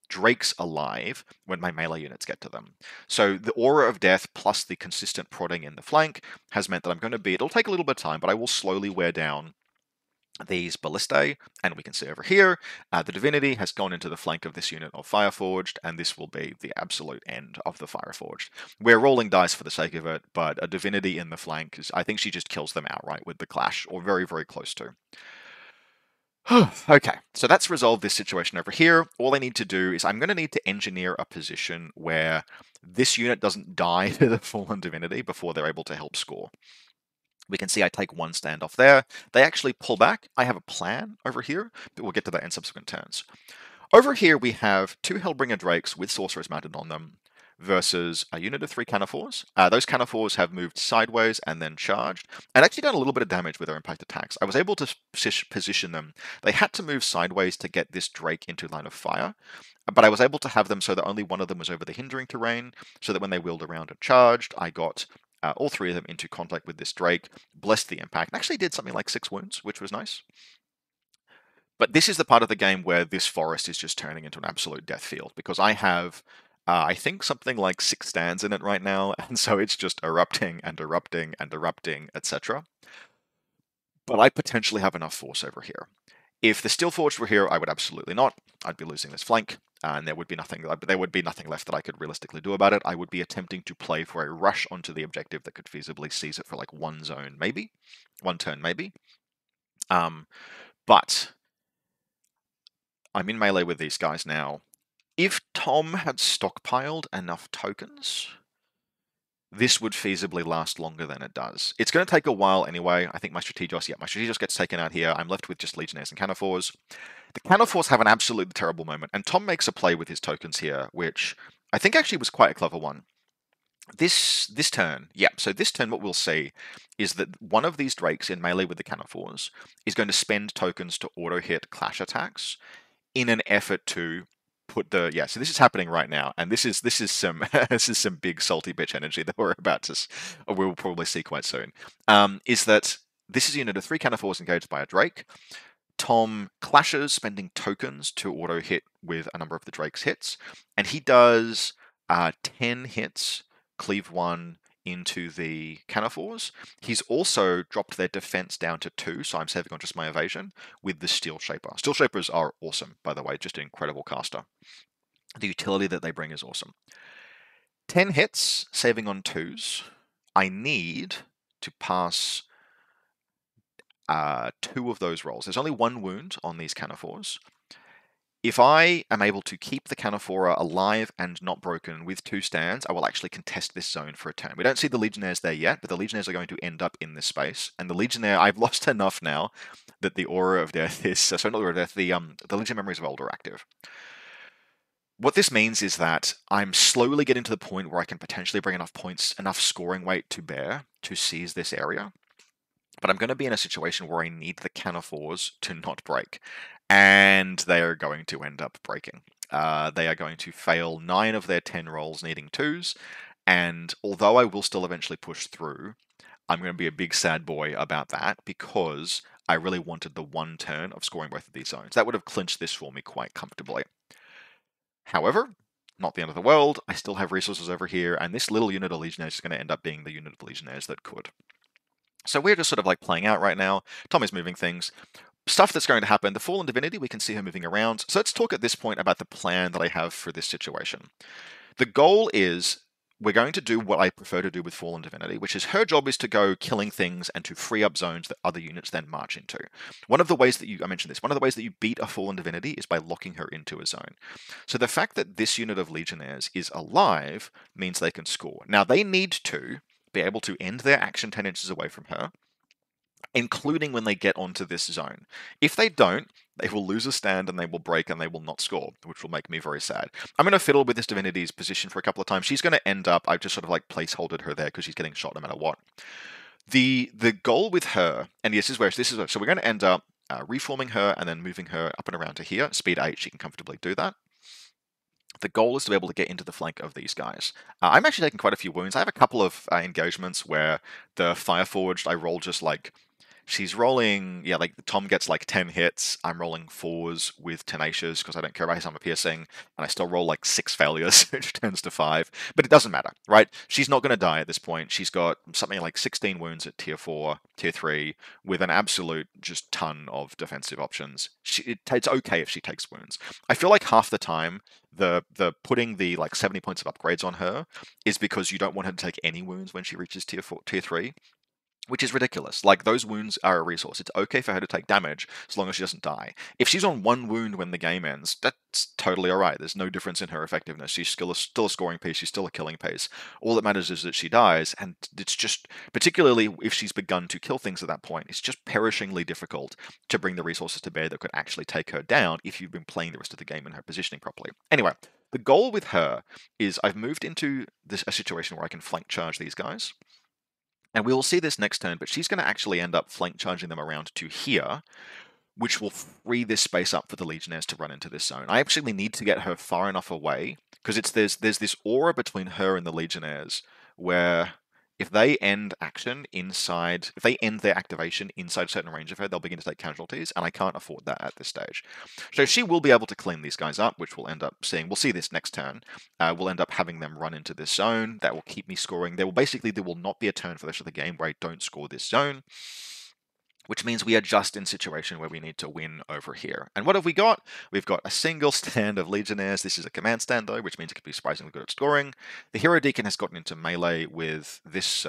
Drakes alive when my melee units get to them. So the Aura of Death plus the consistent prodding in the flank has meant that I'm going to it'll take a little bit of time, but I will slowly wear down these ballistae, and we can see over here, the Divinity has gone into the flank of this unit of Fireforged, and this will be the absolute end of the Fireforged. We're rolling dice for the sake of it, but a Divinity in the flank, I think she just kills them outright with the clash, or very, very close to. Okay, so that's resolved this situation over here. All I need to do is I'm going to need to engineer a position where this unit doesn't die to the Fallen Divinity before they're able to help score. We can see I take 1 standoff there. They actually pull back. I have a plan over here, but we'll get to that in subsequent turns. Over here we have 2 Hellbringer Drakes with Sorcerers mounted on them versus a unit of 3 Kanephors. Those Kanephors have moved sideways and then charged, and actually done a little bit of damage with their impact attacks. I was able to position them. They had to move sideways to get this Drake into line of fire, but I was able to have them so that only one of them was over the hindering terrain, so that when they wheeled around and charged, I got all 3 of them into contact with this Drake, blessed the impact, and actually did something like 6 wounds, which was nice. But this is the part of the game where this forest is just turning into an absolute death field, because I have I think something like 6 stands in it right now, and so it's just erupting and erupting and erupting, etc. But I potentially have enough force over here. If the Steelforged were here, I would absolutely not. I'd be losing this flank, and there would be nothing left that I could realistically do about it. I would be attempting to play for a rush onto the objective that could feasibly seize it for like 1 zone, maybe. 1 turn, maybe. But I'm in melee with these guys now. If Tom had stockpiled enough tokens, this would feasibly last longer than it does. It's going to take a while anyway. I think my Strategos gets taken out here. I'm left with just Legionnaires and Kanephors. The Kanephors have an absolutely terrible moment, and Tom makes a play with his tokens here, which I think actually was quite a clever one. This turn, so this turn what we'll see is that one of these Drakes in melee with the Kanephors is going to spend tokens to auto-hit clash attacks in an effort to put the so this is happening right now, and this is some this is some big salty bitch energy that we'll probably see quite soon. Is that this is a unit of 3 Kanephors engaged by a Drake. Tom clashes, spending tokens to auto hit with a number of the Drake's hits, and he does 10 hits, cleave 1 into the Kanephors. He's also dropped their defense down to 2, so I'm saving on just my evasion with the Steel Shaper. Steel Shapers are awesome, by the way, just an incredible caster. The utility that they bring is awesome. 10 hits, saving on 2s. I need to pass 2 of those rolls. There's only 1 wound on these Canephors. If I am able to keep the Canephora alive and not broken with 2 stands, I will actually contest this zone for a turn. We don't see the Legionnaires there yet, but the Legionnaires are going to end up in this space. And the Legionnaire, I've lost enough now that the Aura of Death is... sorry, not the Aura of Death, the Legion Memories of Old are active. What this means is that I'm slowly getting to the point where I can potentially bring enough points, enough scoring weight to bear to seize this area. But I'm going to be in a situation where I need the Canephors to not break. And they are going to end up breaking. They are going to fail 9 of their 10 rolls needing 2s. And although I will still eventually push through, I'm going to be a big sad boy about that because I really wanted the 1 turn of scoring both of these zones. That would have clinched this for me quite comfortably. However, not the end of the world. I still have resources over here, and this little unit of Legionnaires is going to end up being the unit of Legionnaires that could. So we're just sort of like playing out right now. Tom is moving things. Stuff that's going to happen. The Fallen Divinity, we can see her moving around. So let's talk at this point about the plan that I have for this situation. The goal is we're going to do what I prefer to do with Fallen Divinity, which is her job is to go killing things and to free up zones that other units then march into. One of the ways that I mentioned this, one of the ways that you beat a Fallen Divinity is by locking her into a zone. So the fact that this unit of Legionnaires is alive means they can score. Now they need to be able to end their action 10 inches away from her, including when they get onto this zone. If they don't, they will lose a stand and they will break and they will not score, which will make me very sad. I'm going to fiddle with this Divinity's position for a couple of times. She's going to end up, I've just sort of like placeholdered her there because she's getting shot no matter what. The goal with her, and this is where, so we're going to end up reforming her and then moving her up and around to here. Speed 8, she can comfortably do that. The goal is to be able to get into the flank of these guys. I'm actually taking quite a few wounds. I have a couple of engagements where the Fireforged, I roll just like... She's rolling, yeah, like Tom gets like 10 hits. I'm rolling 4s with Tenacious because I don't care about his armor piercing, and I still roll like 6 failures, which turns to 5. But it doesn't matter, right? She's not going to die at this point. She's got something like 16 wounds at tier 4, tier 3, with an absolute just ton of defensive options. It's okay if she takes wounds. I feel like half the time, the putting the like 70 points of upgrades on her is because you don't want her to take any wounds when she reaches tier 3. Which is ridiculous. Like, those wounds are a resource. It's okay for her to take damage as long as she doesn't die. If she's on 1 wound when the game ends, that's totally alright. There's no difference in her effectiveness. She's still a scoring piece. She's still a killing piece. All that matters is that she dies, and it's just, particularly if she's begun to kill things at that point, it's just perishingly difficult to bring the resources to bear that could actually take her down if you've been playing the rest of the game and her positioning properly. Anyway, the goal with her is I've moved into a situation where I can flank charge these guys. And we will see this next turn, but she's going to actually end up flank charging them around to here, which will free this space up for the Legionnaires to run into this zone. I actually need to get her far enough away, because there's this aura between her and the Legionnaires, where if they end action inside, if they end their activation inside a certain range of her, they'll begin to take casualties, and I can't afford that at this stage. So she will be able to clean these guys up, which we'll end up seeing. We'll see this next turn. We'll end up having them run into this zone. That will keep me scoring. There will not be a turn for the rest of the game where I don't score this zone, which means we are just in a situation where we need to win over here. And what have we got? We've got a single stand of Legionnaires. This is a command stand, though, which means it can be surprisingly good at scoring. The Hierodeacon has gotten into melee with this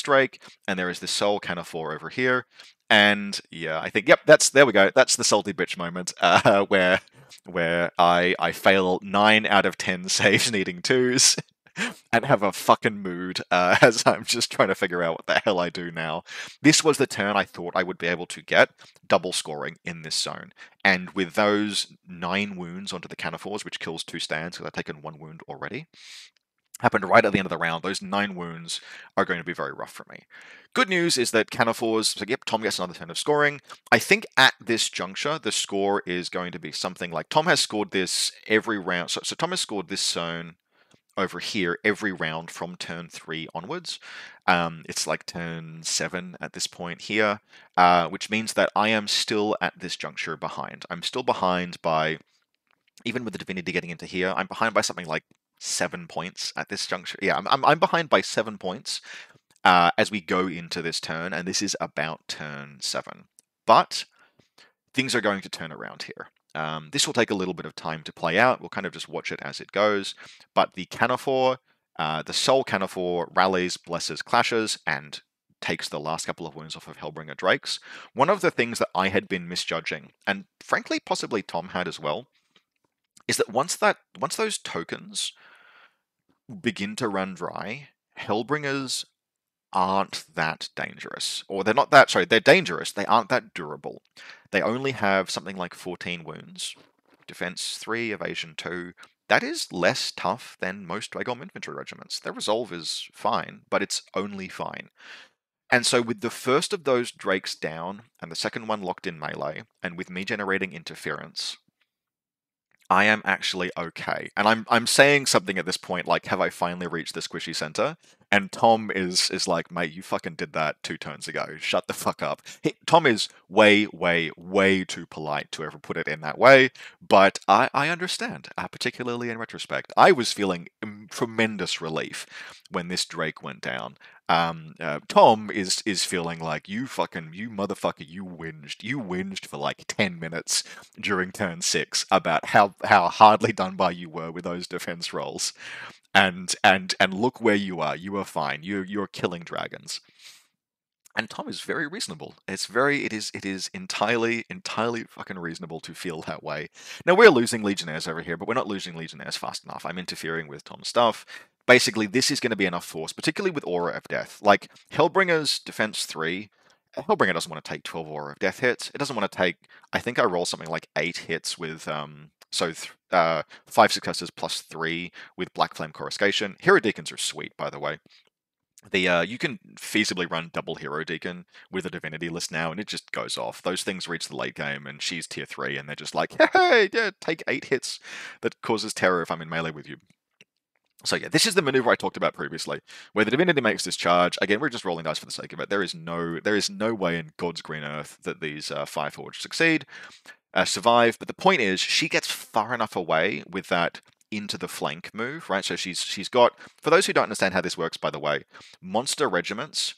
Drake, and there is this Soul Canephor over here. And yeah, I think, yep, there we go. That's the salty bitch moment, where I fail 9 out of 10 saves needing 2s. And have a fucking mood as I'm just trying to figure out what the hell I do now. This was the turn I thought I would be able to get double scoring in this zone. And with those 9 wounds onto the Canephors, which kills 2 stands, because I've taken 1 wound already, happened right at the end of the round. Those 9 wounds are going to be very rough for me. Good news is that Canephors, so yep, Tom gets another turn of scoring. I think at this juncture, the score is going to be something like, Tom has scored this every round. So Tom has scored this zone over here every round from turn 3 onwards. It's like turn 7 at this point here, which means that I am still at this juncture behind. I'm still behind by, even with the Divinity getting into here, I'm behind by something like 7 points at this juncture. Yeah, I'm behind by 7 points as we go into this turn, and this is about turn 7. But things are going to turn around here. This will take a little bit of time to play out. We'll kind of just watch it as it goes. But the Canephor The Soul Canephor rallies, blesses, clashes, and takes the last couple of wounds off of Hellbringer Drakes. One of the things that I had been misjudging, and frankly possibly Tom had as well, is that once those tokens begin to run dry, Hellbringers aren't that dangerous. Or they're not that, sorry, they're dangerous, they aren't that durable. They only have something like 14 wounds, defense 3, evasion 2. That is less tough than most Dweghom infantry regiments. Their resolve is fine, but it's only fine. And so with the first of those drakes down, and the second one locked in melee, and with me generating interference, I am actually okay. And I'm saying something at this point like, have I finally reached the squishy center? And Tom is like, mate, you fucking did that 2 turns ago. Shut the fuck up. Tom is way, way, way too polite to ever put it in that way, but I understand, particularly in retrospect. I was feeling tremendous relief when this Drake went down. Tom is feeling like, you motherfucker, you whinged for like 10 minutes during turn 6 about how hardly done by you were with those defense rolls, and look where you are. You are fine. You're killing dragons. And Tom is very reasonable. It is entirely fucking reasonable to feel that way. Now we're losing Legionnaires over here, but we're not losing Legionnaires fast enough. I'm interfering with Tom's stuff. Basically, this is going to be enough force, particularly with Aura of Death. Like, Hellbringer's defense 3, Hellbringer doesn't want to take 12 Aura of Death hits. It doesn't want to take, I think I roll something like 8 hits with, 5 successes plus 3 with Black Flame Coruscation. Hierodeacons are sweet, by the way. You can feasibly run double Hierodeacon with a Divinity list now, and it just goes off. Those things reach the late game, and she's tier 3, and they're just like, hey, yeah, take 8 hits that causes terror if I'm in melee with you. So yeah, this is the maneuver I talked about previously, where the Divinity makes this charge. Again, we're just rolling dice for the sake of it. There is no way in God's green earth that these Fireforged survive. But the point is, she gets far enough away with that into the flank move, right? So she's got, for those who don't understand how this works, by the way, monster regiments,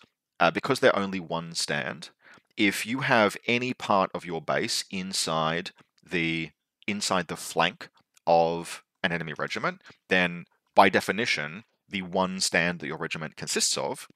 because they're only one stand, if you have any part of your base inside the flank of an enemy regiment, then by definition, the one stand that your regiment consists of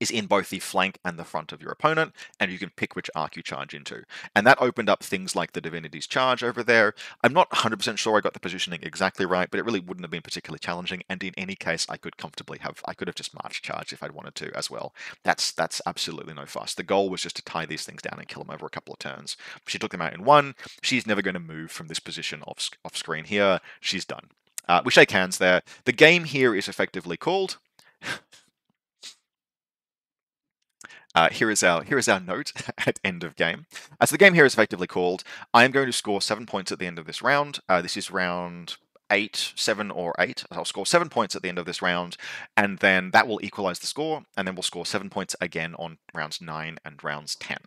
is in both the flank and the front of your opponent, and you can pick which arc you charge into. And that opened up things like the Divinity's charge over there. I'm not 100% sure I got the positioning exactly right, but it really wouldn't have been particularly challenging, and in any case, I could have just march charged if I'd wanted to as well. That's absolutely no fuss. The goal was just to tie these things down and kill them over a couple of turns. She took them out in one. She's never going to move from this position off screen here. She's done. We shake hands there. The game here is effectively called. Here is our note at end of game. So the game here is effectively called, I am going to score 7 points at the end of this round. This is round 8, 7, or 8. I'll score 7 points at the end of this round, and then that will equalize the score, and then we'll score 7 points again on rounds 9 and rounds 10.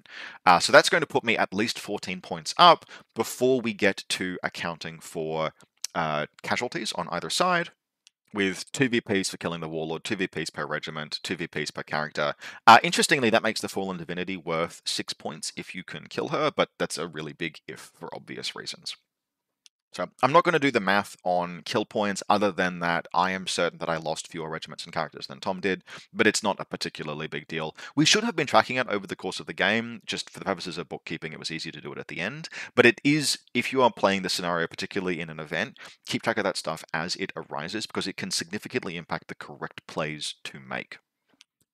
So that's going to put me at least 14 points up before we get to accounting for casualties on either side, with 2 VPs for killing the Warlord, 2 VPs per regiment, 2 VPs per character. Interestingly, that makes the Fallen Divinity worth 6 points if you can kill her, but that's a really big if for obvious reasons. So I'm not going to do the math on kill points other than that I am certain that I lost fewer regiments and characters than Tom did, but it's not a particularly big deal. We should have been tracking it over the course of the game, just for the purposes of bookkeeping. It was easier to do it at the end, but it is, if you are playing the scenario, particularly in an event, keep track of that stuff as it arises, because it can significantly impact the correct plays to make.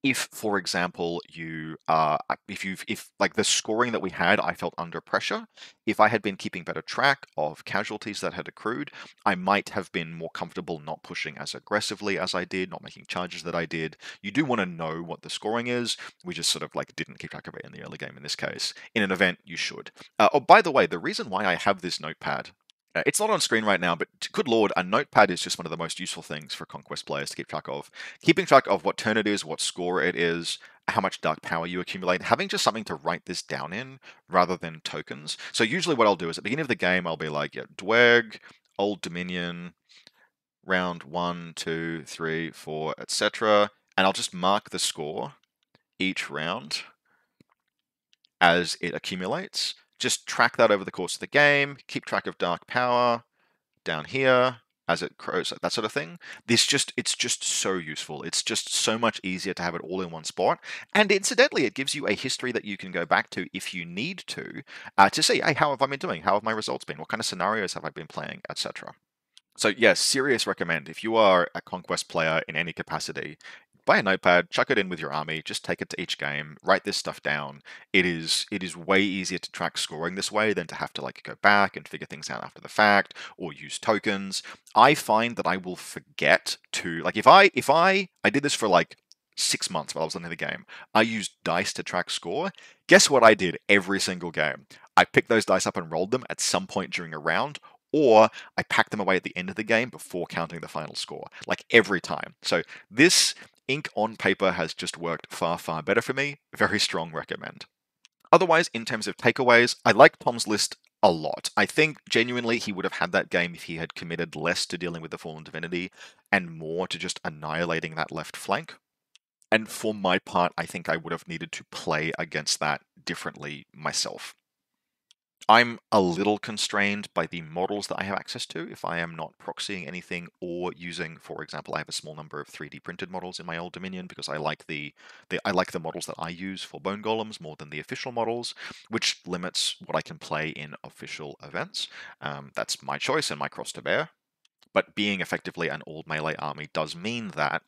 If, for example, if like the scoring that we had, I felt under pressure, if I had been keeping better track of casualties that had accrued, I might have been more comfortable not pushing as aggressively as I did, not making charges that I did. You do want to know what the scoring is. We just sort of like didn't keep track of it in the early game in this case. In an event, you should. Oh, by the way, the reason why I have this notepad, it's not on screen right now, but good lord, a notepad is just one of the most useful things for Conquest players to keep track of. Keeping track of what turn it is, what score it is, how much dark power you accumulate, having just something to write this down in rather than tokens. So usually what I'll do is at the beginning of the game, I'll be like, yeah, Dweghom, Old Dominion, round 1, 2, 3, 4, etc. And I'll just mark the score each round as it accumulates. Just track that over the course of the game, keep track of dark power down here, as it grows, that sort of thing. It's just so useful. It's just so much easier to have it all in one spot. And incidentally, it gives you a history that you can go back to if you need to see, hey, how have I been doing? How have my results been? What kind of scenarios have I been playing, etc. So yes, serious recommend. If you are a Conquest player in any capacity, buy a notepad, chuck it in with your army, just take it to each game, write this stuff down. It is way easier to track scoring this way than to have to like go back and figure things out after the fact or use tokens. I find that I will forget to like if I did this for like 6 months while I was learning the game. I used dice to track score. Guess what I did every single game? I picked those dice up and rolled them at some point during a round, or I pack them away at the end of the game before counting the final score, like every time. So this ink on paper has just worked far, far better for me. Very strong recommend. Otherwise, in terms of takeaways, I like Tom's list a lot. I think genuinely he would have had that game if he had committed less to dealing with the Fallen Divinity and more to just annihilating that left flank. And for my part, I think I would have needed to play against that differently myself. I'm a little constrained by the models that I have access to if I am not proxying anything or using, for example, I have a small number of 3D printed models in my old Dominion because I like I like the models that I use for bone golems more than the official models, which limits what I can play in official events. That's my choice and my cross to bear. But being effectively an all melee army does mean that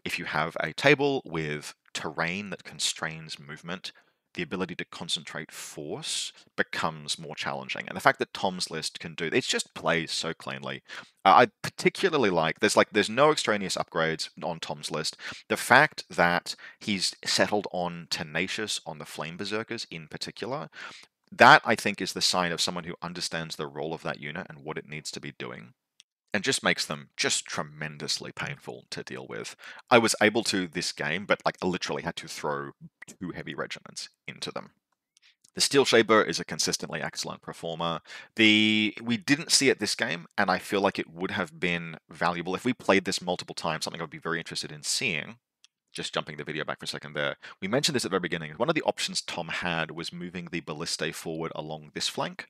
if you have a table with terrain that constrains movement, the ability to concentrate force becomes more challenging. And the fact that Tom's list can do it just plays so cleanly. I particularly like there's no extraneous upgrades on Tom's list. The fact that he's settled on Tenacious on the Flame Berserkers in particular, that I think is the sign of someone who understands the role of that unit and what it needs to be doing, and just makes them just tremendously painful to deal with. I was able to this game, but like I literally had to throw 2 heavy regiments into them. The Steel Shaper is a consistently excellent performer. We didn't see it this game, and I feel like it would have been valuable if we played this multiple times, something I would be very interested in seeing. Just jumping the video back for a second there. We mentioned this at the very beginning. One of the options Tom had was moving the Ballistae forward along this flank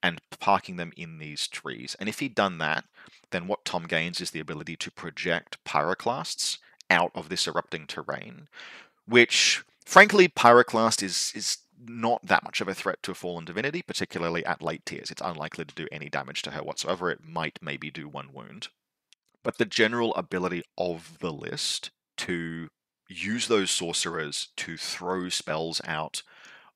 and parking them in these trees. And if he'd done that, then what Tom gains is the ability to project pyroclasts out of this erupting terrain, which, frankly, pyroclast is not that much of a threat to a Fallen Divinity, particularly at late tiers. It's unlikely to do any damage to her whatsoever. It might maybe do 1 wound. But the general ability of the list to use those sorcerers to throw spells out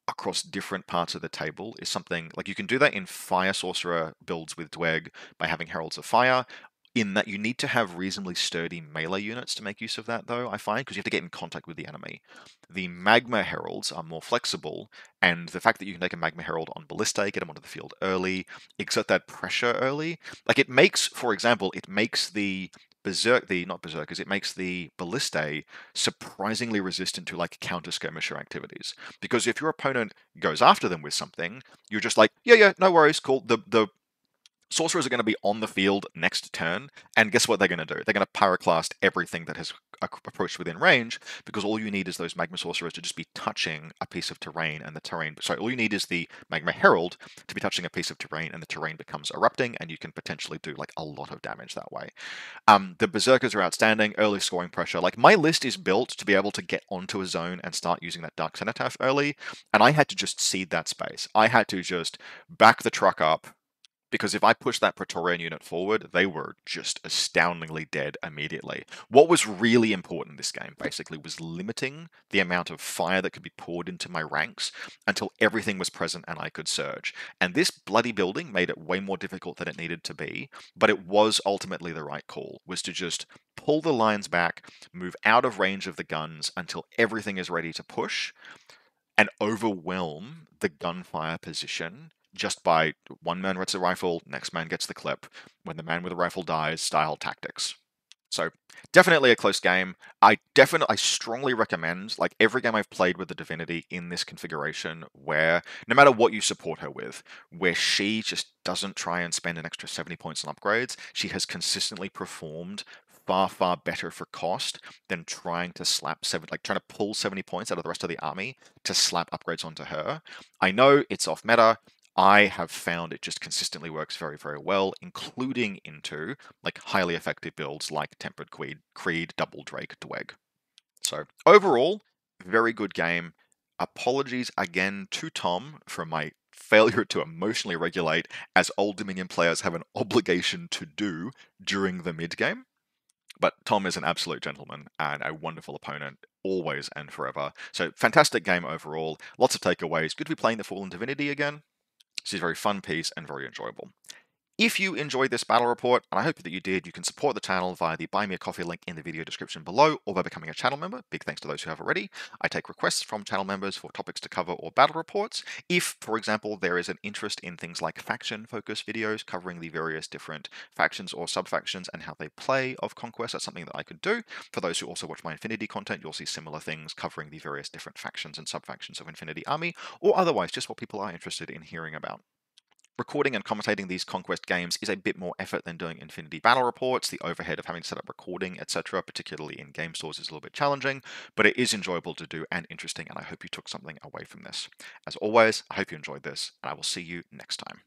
across different parts of the table is something like you can do that in Fire Sorcerer builds with Dweghom by having Heralds of Fire. In that you need to have reasonably sturdy melee units to make use of that, though, I find, because you have to get in contact with the enemy. The Magma Heralds are more flexible, and the fact that you can take a Magma Herald on Ballistae, get them onto the field early, exert that pressure early, like it makes, for example, it makes the not Berserkers, it makes the Ballistae surprisingly resistant to like counter skirmisher activities. Because if your opponent goes after them with something, you're just like, yeah, no worries, cool. The Sorcerers are going to be on the field next turn, and guess what they're going to do? They're going to pyroclast everything that has approached within range, because all you need is those Magma Sorcerers to just be touching a piece of terrain, and the terrain... Sorry, all you need is the Magma Herald to be touching a piece of terrain, and the terrain becomes erupting, and you can potentially do like a lot of damage that way. The Berserkers are outstanding, early scoring pressure. Like, my list is built to be able to get onto a zone and start using that Dark Cenotaph early, and I had to just seed that space. I had to just back the truck up, because if I pushed that Praetorian unit forward, they were just astoundingly dead immediately. What was really important in this game, basically, was limiting the amount of fire that could be poured into my ranks until everything was present and I could surge. And this bloody building made it way more difficult than it needed to be, but it was ultimately the right call, was to just pull the lines back, move out of range of the guns until everything is ready to push, and overwhelm the gunfire position just by one man gets a rifle, next man gets the clip. When the man with the rifle dies, style tactics. So definitely a close game. I strongly recommend, like every game I've played with the Divinity in this configuration, where no matter what you support her with, where she just doesn't try and spend an extra 70 points on upgrades, she has consistently performed far, far better for cost than trying to trying to pull 70 points out of the rest of the army to slap upgrades onto her. I know it's off meta. I have found it just consistently works very, very well, including into like highly effective builds like Tempered Creed, Double Drake, Dweghom. So overall, very good game. Apologies again to Tom for my failure to emotionally regulate, as Old Dominion players have an obligation to do during the mid game. But Tom is an absolute gentleman and a wonderful opponent, always and forever. So fantastic game overall. Lots of takeaways. Good to be playing the Fallen Divinity again. This is a very fun piece and very enjoyable. If you enjoyed this battle report, and I hope that you did, you can support the channel via the Buy Me a Coffee link in the video description below, or by becoming a channel member. Big thanks to those who have already. I take requests from channel members for topics to cover or battle reports. If, for example, there is an interest in things like faction-focused videos covering the various different factions or sub-factions and how they play of Conquest, that's something that I could do. For those who also watch my Infinity content, you'll see similar things covering the various different factions and sub-factions of Infinity Army, or otherwise just what people are interested in hearing about. Recording and commentating these Conquest games is a bit more effort than doing Infinity battle reports. The overhead of having to set up recording, etc., particularly in game stores, is a little bit challenging, but it is enjoyable to do and interesting, and I hope you took something away from this. As always, I hope you enjoyed this, and I will see you next time.